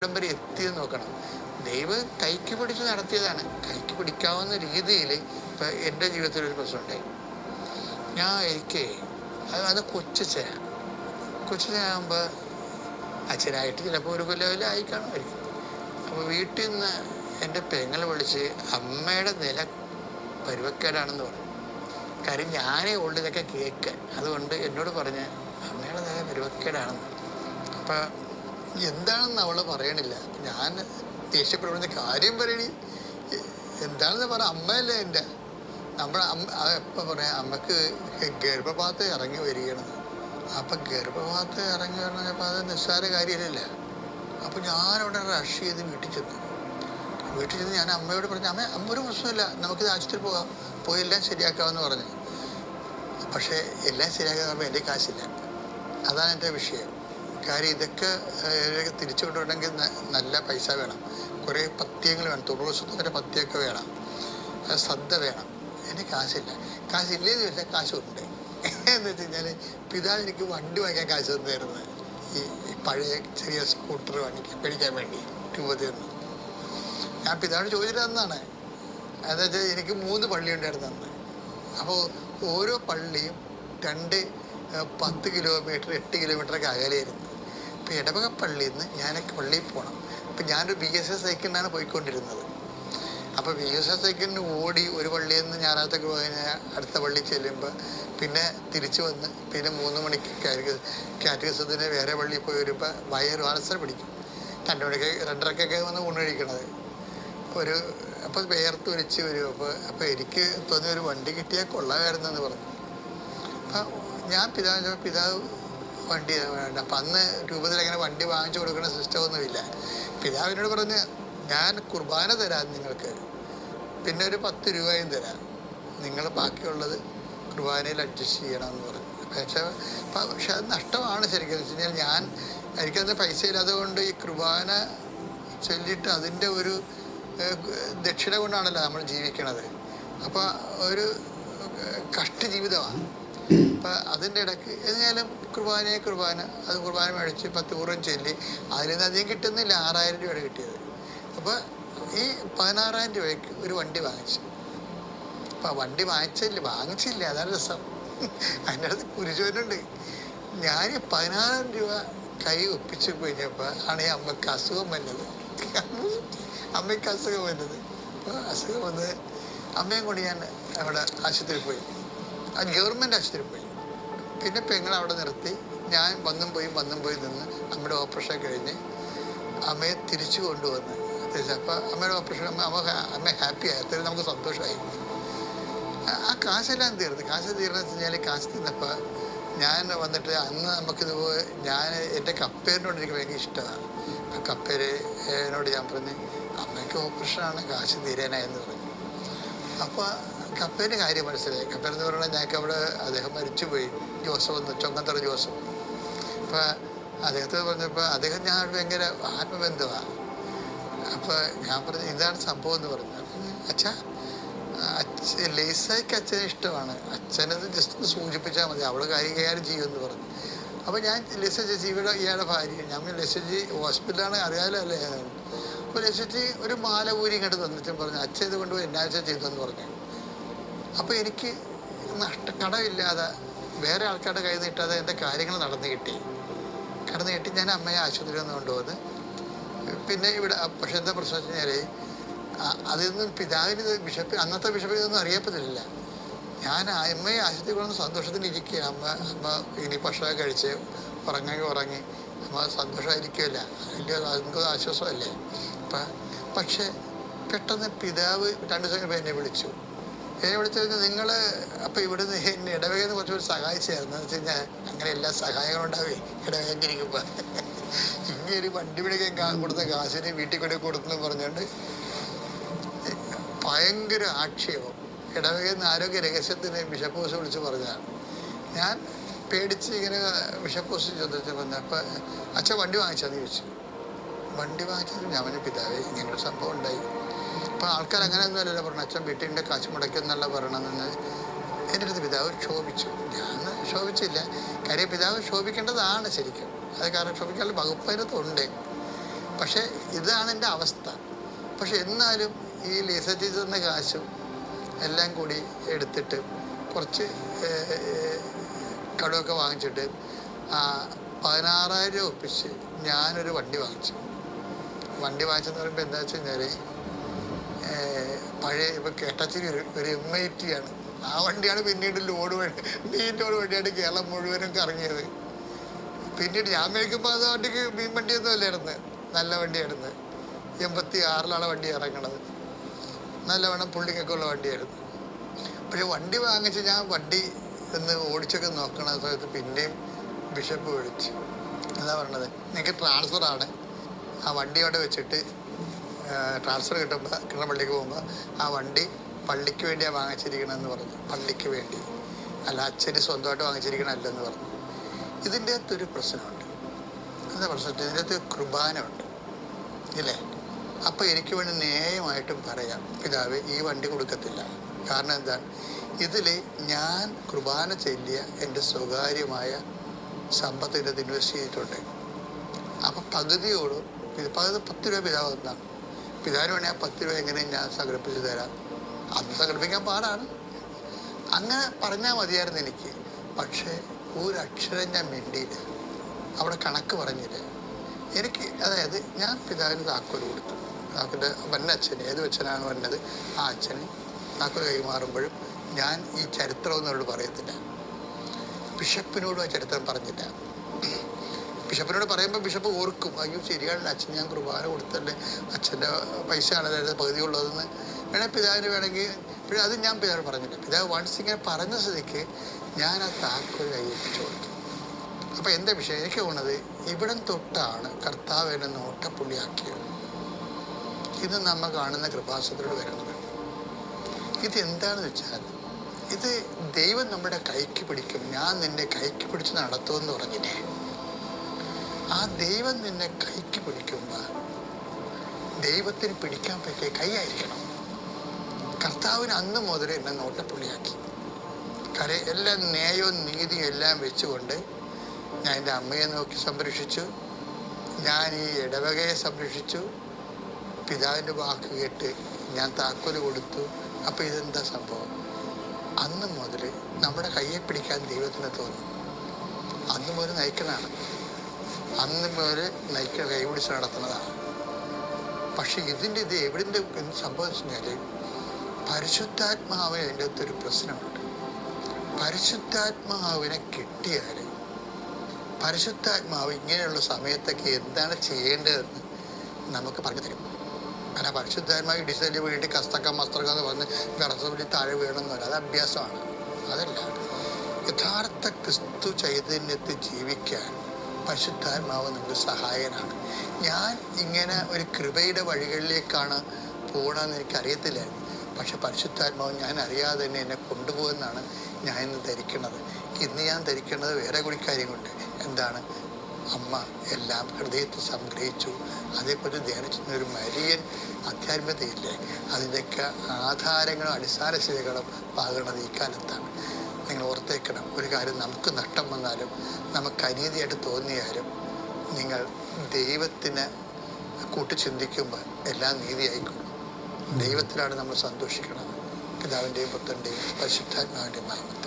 ഇവിടം വരെ എത്തിയെന്ന് നോക്കണം. ദൈവം കൈക്ക് പിടിച്ച് നടത്തിയതാണ്. കൈക്ക് പിടിക്കാവുന്ന രീതിയിൽ ഇപ്പം എൻ്റെ ജീവിതത്തിലൊരു പ്രശ്നമുണ്ടായി. എനിക്ക് അത് കൊച്ചച്ഛനാകുമ്പോൾ അച്ഛനായിട്ട് ചിലപ്പോൾ ഒരു കൊല്ലം ആയി കാണുമായിരിക്കും. അപ്പോൾ വീട്ടിൽ നിന്ന് എൻ്റെ പെങ്ങളെ വിളിച്ച് അമ്മയുടെ നില പരുവക്കേടാണെന്ന് പറഞ്ഞു. കാര്യം ഞാനേ ഉള്ളു ഇതൊക്കെ കേൾക്കാൻ. അതുകൊണ്ട് എന്നോട് പറഞ്ഞ് അമ്മയുടെ നില പരുവക്കേടാണെന്ന്. അപ്പം എന്താണെന്ന് അവൾ പറയണില്ല. ഞാൻ ദേഷ്യപ്പെടുന്ന കാര്യം പറയണി എന്താണെന്ന് പറയാം. അമ്മയല്ലേ എൻ്റെ എപ്പോൾ പറയാം അമ്മക്ക് ഗർഭപാത്രം ഇറങ്ങി വരികയാണ്. അപ്പം ഗർഭപാത്രം ഇറങ്ങി വരണപ്പോൾ അത് നിസ്സാര കാര്യമല്ല. അപ്പം ഞാനവിടെ റഷ് ചെയ്ത് വീട്ടിൽ ചെന്ന് ഞാൻ അമ്മയോട് പറഞ്ഞു, അമ്മ ഒരു പ്രശ്നമില്ല, നമുക്കിത് ആശുപത്രിയിൽ പോയി എല്ലാം ശരിയാക്കാമെന്ന് പറഞ്ഞു. പക്ഷേ എല്ലാം ശരിയാക്കാൻ പറയുമ്പോൾ എൻ്റെ കാശില്ല. അതാണ് എൻ്റെ വിഷയം. കാര്യം ഇതൊക്കെ തിരിച്ചു കൊണ്ടുവരണമെങ്കിൽ നല്ല പൈസ വേണം, കുറേ പത്യങ്ങൾ വേണം, 90 വരെ പത്യമൊക്കെ വേണം, ശ്രദ്ധ വേണം. എൻ്റെ കാശില്ല. കാശില്ലേന്ന് ചോദിച്ചാൽ കാശുണ്ട്. എന്ന് വെച്ച് കഴിഞ്ഞാൽ പിതാവ് എനിക്ക് വണ്ടി വാങ്ങിക്കാൻ കാശ് തന്നായിരുന്നു. ഈ പഴയ ചെറിയ സ്കൂട്ടർ മേടിക്കാൻ വേണ്ടി രൂപത്തിൽ നിന്ന് ഞാൻ പിതാവിനോട് ചോദിച്ചിട്ട് തന്നാണ്. എന്താ വെച്ചാൽ എനിക്ക് 3 പള്ളി ഉണ്ടായിരുന്നു അന്ന്. അപ്പോൾ ഓരോ പള്ളിയും 10 കിലോമീറ്റർ 8 കിലോമീറ്ററൊക്കെ അകലെയായിരുന്നു. ഇപ്പോൾ ഇടവക പള്ളിയിൽ നിന്ന് ഞാനൊക്കെ പള്ളിയിൽ പോകണം. അപ്പം ഞാനൊരു BSS സൈക്കിളിനാണ് പോയിക്കൊണ്ടിരുന്നത്. അപ്പോൾ BSS സൈക്കിളിന് ഓടി ഒരു പള്ളിയിൽ നിന്ന് ഞായറാഴ്ച അടുത്ത പള്ളി ചെല്ലുമ്പോൾ പിന്നെ തിരിച്ചു വന്ന് പിന്നെ 3 മണിക്ക് കാറ്റഗറിസത്തിന് വേറെ പള്ളിയിൽ പോയി വരുമ്പോൾ വയറ് വാത്സരം പിടിക്കും. 2:30 വന്ന് ഊണ് കഴിക്കണത്. അപ്പോൾ വേർത്ത് ഒലിച്ച് വരും. അപ്പോൾ എനിക്ക് തോന്നിയ ഒരു വണ്ടി കിട്ടിയാൽ കൊള്ളാമായിരുന്നെന്ന് പറഞ്ഞു. അപ്പം ഞാൻ പിതാവ് വണ്ടി വേണ്ട. അപ്പം അന്ന് രൂപത്തിൽ അങ്ങനെ വണ്ടി വാങ്ങിച്ചു കൊടുക്കുന്ന സിസ്റ്റമൊന്നുമില്ല. പിതാവിനോട് പറഞ്ഞ് ഞാൻ കുർബാന തരാം നിങ്ങൾക്ക്, പിന്നെ ഒരു 10 രൂപയും തരാം, നിങ്ങൾ ബാക്കിയുള്ളത് കുർബാനയിൽ അഡ്ജസ്റ്റ് ചെയ്യണമെന്ന് പറഞ്ഞു. പക്ഷെ അത് നഷ്ടമാണ് ശരിക്കും. എന്ന് വെച്ച് കഴിഞ്ഞാൽ എനിക്കന്ന് പൈസ ഇല്ലാതെ കൊണ്ട് ഈ കുർബാന ചൊല്ലിയിട്ട് അതിൻ്റെ ഒരു ദക്ഷിണ കൊണ്ടാണല്ലോ നമ്മൾ ജീവിക്കണത്. അപ്പോൾ ഒരു കഷ്ട ജീവിതമാണ്. അപ്പം അതിൻ്റെ ഇടയ്ക്ക് എന്നാലും കുർബാന അത് കുർബാന മേടിച്ച് 10 പൂർവ്വം ചൊല്ലി അതിൽ നിന്ന് അധികം കിട്ടുന്നില്ല. 6000 രൂപയാണ് കിട്ടിയത്. അപ്പോൾ ഈ 16,000 രൂപയ്ക്ക് ഒരു വണ്ടി വാങ്ങിച്ചു. അപ്പം വണ്ടി വാങ്ങിച്ചില്ല, അതാണ് രസം. അതിൻ്റെ അടുത്ത് കുരിശുവനുണ്ട്. ഞാൻ 16,000 രൂപ കൈ ഒപ്പിച്ച് കഴിഞ്ഞപ്പോൾ ആണ് ഈ അമ്മയ്ക്ക് അസുഖം വന്നത്. അപ്പോൾ അസുഖം വന്ന് അമ്മയും കൊണ്ട് ഞാൻ അവിടെ ആശുപത്രിയിൽ പോയി, ഗവൺമെൻറ് ആശുപത്രിയിൽ പോയി. പിന്നെ പെങ്ങൾ അവിടെ നിർത്തി. ഞാൻ വന്നും പോയി നിന്ന് അമ്മയുടെ ഓപ്പറേഷൻ കഴിഞ്ഞ് അമ്മയെ തിരിച്ചു കൊണ്ടുവന്ന്. അപ്പോൾ അമ്മയുടെ ഓപ്പറേഷൻ അമ്മ ഹാപ്പിയായി. അത്രയും നമുക്ക് സന്തോഷമായി. ആ കാശെല്ലാം തീർന്നു. കാശ് തീർന്നു വെച്ച് കഴിഞ്ഞാൽ കാശ് തിന്നപ്പോൾ ഞാൻ വന്നിട്ട് അന്ന് നമുക്കിതുപോലെ എൻ്റെ കപ്പേരിനോട് എനിക്ക് ഭയങ്കര ഇഷ്ടമാണ്. ആ കപ്പേരിനോട് ഞാൻ പറഞ്ഞ് അമ്മയ്ക്ക് ഓപ്പറേഷനാണ്, കാശ് തീരാനായെന്ന് പറഞ്ഞു. അപ്പോൾ കപ്പേൻ്റെ കാര്യം മനസ്സിലായി. കപ്പേരെന്ന് പറഞ്ഞാൽ ഞങ്ങൾക്ക് അവിടെ അദ്ദേഹം മരിച്ചുപോയി, ജോസഫ് ചൊങ്ങന്തറ ജോസഫ്. അപ്പോൾ അദ്ദേഹത്തെ പറഞ്ഞപ്പോൾ അദ്ദേഹം ഞാൻ ഭയങ്കര ആത്മബന്ധമാണ്. അപ്പോൾ ഞാൻ പറഞ്ഞു ഇതാണ് സംഭവം എന്ന് പറഞ്ഞു. അപ്പം ലേസായിക്ക് അച്ഛനെ ഇഷ്ടമാണ്, അച്ഛനത് ജസ്റ്റ് ഒന്ന് സൂചിപ്പിച്ചാൽ മതി, അവൾ കൈകാര്യം ചെയ്യുമെന്ന് പറഞ്ഞു. അപ്പോൾ ഞാൻ ലെസജി ഇയാളുടെ ഭാര്യ, ഞാൻ ലെസജി ഹോസ്പിറ്റലാണ് അറിയാലോ അല്ലേ. അപ്പോൾ ലെസജി ഒരു മാല ഊരി ഇങ്ങോട്ട് തന്നിട്ടും പറഞ്ഞു അച്ഛൻ ഇത് കൊണ്ടുപോയി എന്നാഴ്ച ചെയ്തെന്ന് പറഞ്ഞു. അപ്പോൾ എനിക്ക് കടമില്ലാതെ വേറെ ആൾക്കാരുടെ കയ്യിൽ നീട്ടാതെ എൻ്റെ കാര്യങ്ങൾ നടന്നു കിട്ടി. ഞാൻ അമ്മയെ ആശുപത്രിയിൽ നിന്ന് കൊണ്ടുവന്ന് പിന്നെ ഇവിടെ. പക്ഷെ എന്താ പ്രശ്നം വെച്ച് കഴിഞ്ഞാൽ അതിൽ നിന്നും പിതാവിന് അന്നത്തെ ബിഷപ്പ് ഇതൊന്നും അറിയപ്പെട്ടില്ല. ഞാൻ അമ്മയെ ആശുപത്രി കൊണ്ടുവന്ന് സന്തോഷത്തിലിരിക്കുക. അമ്മ ഇനി ഭക്ഷണം കഴിച്ച് ഉറങ്ങി അമ്മ സന്തോഷമായിരിക്കുമല്ല, വലിയ നമുക്ക് ആശ്വാസമല്ലേ. പക്ഷേ പെട്ടെന്ന് പിതാവ് 2 ദിവസം കഴിഞ്ഞ് എന്നെ വിളിച്ചു കഴിഞ്ഞാൽ നിങ്ങൾ അപ്പോൾ ഇവിടുന്ന് എന്നെ ഇടവകയെന്ന് കുറച്ചുകൂടി സഹായിച്ചായിരുന്നു. എന്ന് വെച്ച് കഴിഞ്ഞാൽ അങ്ങനെ എല്ലാ സഹായങ്ങളും ഉണ്ടാവേ ഇടവകയിരിക്കുമ്പോൾ. ഇങ്ങനെ ഒരു വണ്ടി പിടിക്കാൻ കൊടുത്ത കാശിന് വീട്ടിൽ കൊണ്ട് കൊടുത്തെന്ന് പറഞ്ഞുകൊണ്ട് ഭയങ്കര ആക്ഷേപം. ഇടവകയെന്ന് ആരോഗ്യ രഹസ്യത്തിന് ബിഷപ്പ് ഹൗസ് വിളിച്ച് പറഞ്ഞതാണ്. ഞാൻ പേടിച്ച് ഇങ്ങനെ ബിഷപ്പ് ഹൗസ് ചോദിച്ചു പറഞ്ഞു. അപ്പോൾ അച്ഛൻ വണ്ടി വാങ്ങിച്ചാന്ന് ചോദിച്ചു. വണ്ടി വാങ്ങിച്ചത് ഞാൻ പറഞ്ഞ പിതാവേ ഇങ്ങനൊരു സംഭവം ഉണ്ടായി. അപ്പോൾ ആൾക്കാർ അങ്ങനെയൊന്നും അല്ലല്ലോ പറഞ്ഞു, അച്ഛൻ വീട്ടിൻ്റെ കാശ് മുടക്കുന്നുള്ള പറയണമെന്ന്. എൻ്റെ അടുത്ത് പിതാവ് ക്ഷോഭിച്ചു. ഞാൻ ക്ഷോഭിച്ചില്ല. കാര്യം പിതാവ് ക്ഷോഭിക്കേണ്ടതാണ് ശരിക്കും. അത് കാരണം ക്ഷോഭിക്കാനുള്ള വകുപ്പ് അതിനകത്തുണ്ട്. പക്ഷേ ഇതാണ് എൻ്റെ അവസ്ഥ. പക്ഷെ എന്നാലും ഈ ലീസ ചേച്ചി തന്ന കാശും എല്ലാം കൂടി എടുത്തിട്ട് കുറച്ച് കടമൊക്കെ വാങ്ങിച്ചിട്ട് 16,000 രൂപ ഒപ്പിച്ച് ഞാനൊരു വണ്ടി വാങ്ങിച്ചു. വണ്ടി വാങ്ങിച്ചെന്ന് പറയുമ്പോൾ എന്താ വെച്ച് കഴിഞ്ഞാൽ പഴയ ഇപ്പോൾ കേട്ടച്ചിരി ഒരു M80 ആണ്. ആ വണ്ടിയാണ് പിന്നീട് ലോഡ് വണ്ടിയായിട്ട് കേരളം മുഴുവനും കറങ്ങിയത്. പിന്നീട് ഞാൻ മേടിക്കുമ്പോൾ അത് വണ്ടിക്ക് മീൻ വണ്ടിയൊന്നും അല്ലായിരുന്നു, നല്ല വണ്ടിയായിരുന്നു. 86-ലാണ് വണ്ടി ഇറങ്ങണത്. നല്ലവണ്ണം പുള്ളിക്കൊക്കെ ഉള്ള വണ്ടിയായിരുന്നു. പക്ഷെ വണ്ടി വാങ്ങിച്ച് ഞാൻ വണ്ടി ഒന്ന് ഓടിച്ചൊക്കെ നോക്കണ സമയത്ത് പിന്നെയും ബിഷപ്പ് വിളിച്ചു. എന്താ പറഞ്ഞത്, നിങ്ങൾക്ക് ട്രാൻസ്ഫറാണ്, ആ വണ്ടി അവിടെ വെച്ചിട്ട് ട്രാൻസ്ഫർ കിട്ടുന്ന പള്ളിക്ക് പോകുമ്പോൾ ആ വണ്ടി പള്ളിക്ക് വേണ്ടിയാണ് വാങ്ങിച്ചിരിക്കണമെന്ന് പറഞ്ഞു. പള്ളിക്ക് വേണ്ടി, അല്ല അച്ഛന് സ്വന്തമായിട്ട് വാങ്ങിച്ചിരിക്കണമല്ലെന്ന് പറഞ്ഞു. ഇതിൻ്റെ അകത്തൊരു പ്രശ്നമുണ്ട്. എന്താ പ്രശ്നം? ഇതിൻ്റെ അകത്ത് കുർബാന ഉണ്ട് ഇല്ലേ? അപ്പോൾ എനിക്ക് വേണ്ടി ന്യായമായിട്ടും പറയാം, പിതാവ് ഈ വണ്ടി കൊടുക്കത്തില്ല. കാരണം എന്താണ്, ഇതിൽ ഞാൻ കുർബാന ചൊല്ലിയ എൻ്റെ സ്വകാര്യമായ സമ്പത്ത് ഇതിനകത്ത് ഇൻവെസ്റ്റ് ചെയ്തിട്ടുണ്ട്. അപ്പം പകുതിയോടും 10 രൂപ പിതാവ് തന്നാണ്. പിതാവിന് വേണമെങ്കിൽ ആ 10 രൂപ എങ്ങനെയും ഞാൻ സംഘടിപ്പിച്ച് തരാം. അത് സംഘടിപ്പിക്കാൻ പാടാണ്. അങ്ങനെ പറഞ്ഞാൽ മതിയായിരുന്നു എനിക്ക്. പക്ഷേ ഒരക്ഷരം ഞാൻ മിണ്ടിയില്ല, അവിടെ കണക്ക് പറഞ്ഞില്ല. എനിക്ക് അതായത് ഞാൻ പിതാവിന് താക്കോൽ കൊടുത്തു. താക്കോല് വന്നച്ഛന്, ഏത് അച്ഛനാണ് വന്നത് ആ അച്ഛന് താക്കോൽ കൈമാറുമ്പോഴും ഞാൻ ഈ ചരിത്രമൊന്നും അവരോട് പറയത്തില്ല. ബിഷപ്പിനോടും ആ ചരിത്രം പറഞ്ഞില്ല. ബിഷപ്പിനോട് പറയുമ്പോൾ ബിഷപ്പ് ഓർക്കും, അയ്യോ ശരിയാണ്, അച്ഛൻ ഞാൻ കുർബാന കൊടുത്തല്ലേ, അച്ഛൻ്റെ പൈസയാണ് അതായത് പകുതിയുള്ളതെന്ന് വേണമെങ്കിൽ പിതാവിന് വേണമെങ്കിൽ. പിന്നെ അത് ഞാൻ പിതാവിന് പറഞ്ഞില്ല. പിതാവ് വൺസ് ഇങ്ങനെ പറഞ്ഞ സ്ഥിതിക്ക് ഞാൻ ആ താക്കോൽ കൈവപ്പിച്ചു കൊടുത്തു. അപ്പം എൻ്റെ വിഷയം എനിക്ക് തോന്നുന്നത് ഇവിടം തൊട്ടാണ് കർത്താവ് എന്നെ നോട്ടപ്പുള്ളിയാക്കിയത്. ഇത് നമ്മൾ കാണുന്ന കൃപാസനത്തിലൂടെ വരുന്നത്. ഇതെന്താണെന്ന് വെച്ചാൽ, ഇത് ദൈവം നമ്മുടെ കൈക്ക് പിടിക്കും. ഞാൻ നിന്നെ കൈക്ക് പിടിച്ച് നടത്തുമെന്ന് പറഞ്ഞില്ലേ? ആ ദൈവം നിന്നെ കൈക്ക് പിടിക്കുമ്പോൾ ദൈവത്തിന് പിടിക്കാൻ പറ്റിയ കൈയായിരിക്കണം. കർത്താവിന് അന്ന് മുതൽ എന്നെ നോട്ടപ്പുള്ളിയാക്കി. എല്ലാം ന്യായവും നീതിയും എല്ലാം വെച്ചുകൊണ്ട് ഞാൻ എൻ്റെ അമ്മയെ നോക്കി സംരക്ഷിച്ചു, ഞാൻ ഈ ഇടവകയെ സംരക്ഷിച്ചു, പിതാവിൻ്റെ വാക്ക് കേട്ട് ഞാൻ താക്കോല് കൊടുത്തു. അപ്പോൾ ഇതെന്താ സംഭവം? അന്ന് മുതൽ നമ്മുടെ കയ്യെ പിടിക്കാൻ ദൈവത്തിന് തോന്നും. അന്ന് മുതൽ നയിക്കണതാണ്, അന്ന് മുതൽ കൈ പിടിച്ച് നടത്തുന്നതാണ്. പക്ഷെ ഇത് എവിടെൻ്റെ സംഭവിച്ചു കഴിഞ്ഞാൽ പരിശുദ്ധാത്മാവിന് എൻ്റെ അകത്തൊരു പ്രശ്നമുണ്ട്. പരിശുദ്ധാത്മാവിനെ കിട്ടിയാൽ പരിശുദ്ധാത്മാവ് ഇങ്ങനെയുള്ള സമയത്തൊക്കെ എന്താണ് ചെയ്യേണ്ടതെന്ന് നമുക്ക് പറഞ്ഞു തരും. കാരണം പരിശുദ്ധാത്മാവ് ഇടിച്ചതിന് വേണ്ടി മസ്തക്കം എന്ന് പറഞ്ഞ് വിറച്ചപടി താഴെ വീണമെന്നല്ല, അത് അഭ്യാസമാണ്. അതല്ല, യഥാർത്ഥ ക്രിസ്തു ചൈതന്യത്തിൽ ജീവിക്കാൻ പരിശുദ്ധാത്മാവ് നമുക്ക് സഹായനാണ്. ഞാൻ ഇങ്ങനെ ഒരു കൃപയുടെ വഴികളിലേക്കാണ് പോകണമെന്ന് എനിക്കറിയത്തില്ലായിരുന്നു. പക്ഷെ പരിശുദ്ധാത്മാവ് ഞാൻ അറിയാതെ തന്നെ എന്നെ കൊണ്ടുപോകുമെന്നാണ് ഞാൻ ഇന്ന് ധരിക്കുന്നത്. ഇന്ന് ഞാൻ ധരിക്കുന്നത് വേറെ കൂടി കാര്യമുണ്ട്. എന്താണ്? അമ്മ എല്ലാം ഹൃദയത്തിൽ സംഗ്രഹിച്ചു. അതേക്കുറിച്ച് ധ്യാനിച്ചൊരു മരിയൻ ആധ്യാത്മികതയില്ലേ, അതിൻ്റെയൊക്കെ ആധാരങ്ങളും അടിസ്ഥാന ശിലകളും പാകുന്നത് ഈ കാലത്താണ്. നിങ്ങൾ ഓർത്തേക്കണം, ഒരു കാര്യം നമുക്ക് നഷ്ടം വന്നാലും നമുക്ക് അനീതിയായിട്ട് തോന്നിയാലും നിങ്ങൾ ദൈവത്തിന് കൂട്ടി ചിന്തിക്കുമ്പോൾ എല്ലാം നീതിയായിക്കോളും. ദൈവത്തിലാണ് നമ്മൾ സന്തോഷിക്കുന്നത്. പിതാവിൻ്റെയും പുത്രൻ്റെയും പരിശുദ്ധാത്മാവിൻ്റെയും നാമത്തിൽ.